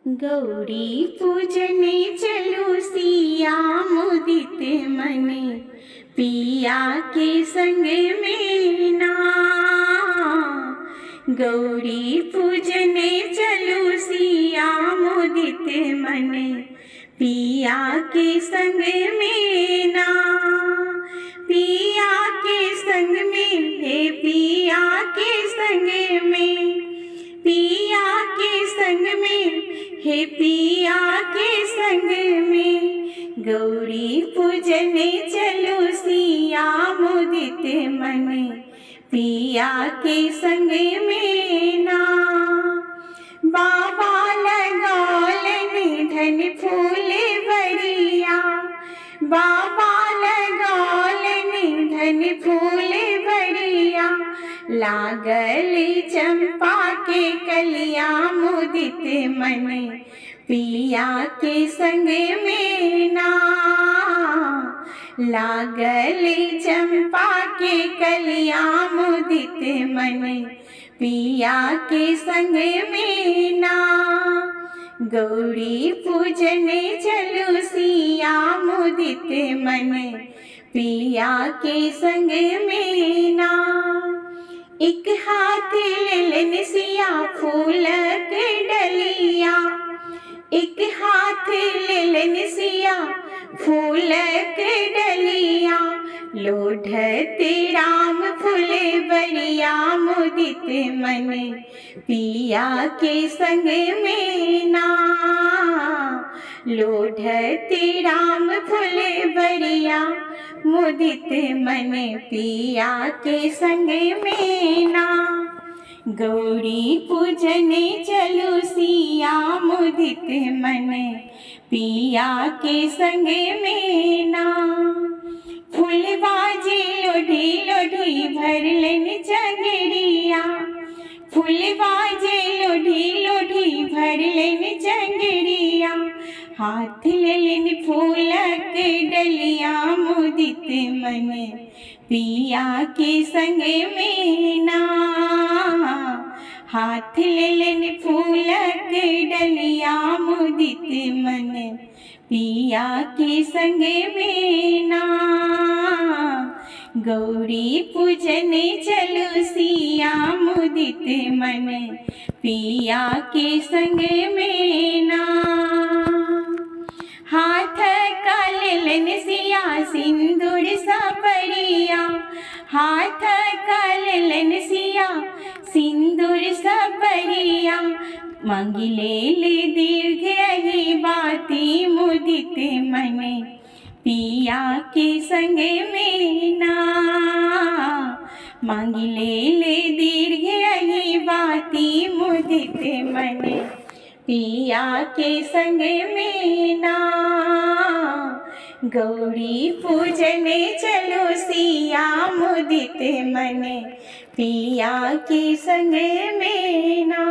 गौरी पूजने चलो सिया मुदित मने, पिया के संग में ना। गौरी पूजने चलो सिया मुदित मने, पिया के संग में ना। पिया के संग में, हे पिया के संग में, पिया के संग में, हे पिया के संग में। गौरी पूजने चलो सिया मुदित मने, पिया के संग में ना। बाबा लगौलन धन फूल बरिया, बाबा लगौलन धन फूल बरिया। लागल चंपा के कलिया मुदित मने, पिया के संग में ना। लागल चंपा के कलिया मुदित मने, पिया के संग में ना। गौरी पूजने चलो सिया मुदित मने, पिया के संग में ना। एक हाथ लेलन सिया फूल के डलिया, एक हाथ लेलन सिया फूल के डलिया। लोढ़ते राम फूले बरिया मुदित मने, पिया के संग में ना। लोढ़ते राम फूले बरिया मुदित मने, पिया के संग में ना। गौरी पूजने चलो सिया मुदित मने, पिया के संग में ना। फूल बाजे लोढ़ी लोढ़ी भरलन चंगरिया, फूल बाजे लोढ़ी लोढ़ी भरलन चंगरिया। हाथ लेलन फूल के डलिया मुदित मने, पिया के संग में ना। हाथ लेलन फूल के डलिया मुदित मने, पिया के संग में ना। गौरी पूजने चलो सिया मुदित मने, पिया के संग में ना। हाथ का लेलन सिया सिंदूर सपरिया, हाथ का लेलन सिया सिंदूर सपरिया। मांगिले ले दीर्घ रही बाती मुदित मने, पिया के संग में ना। मांगिले ले दीर्घ रही बाती मुदित मने, पिया के संग में ना। गौरी पूजने चलो सिया मुदित मने, पिया के संग में ना।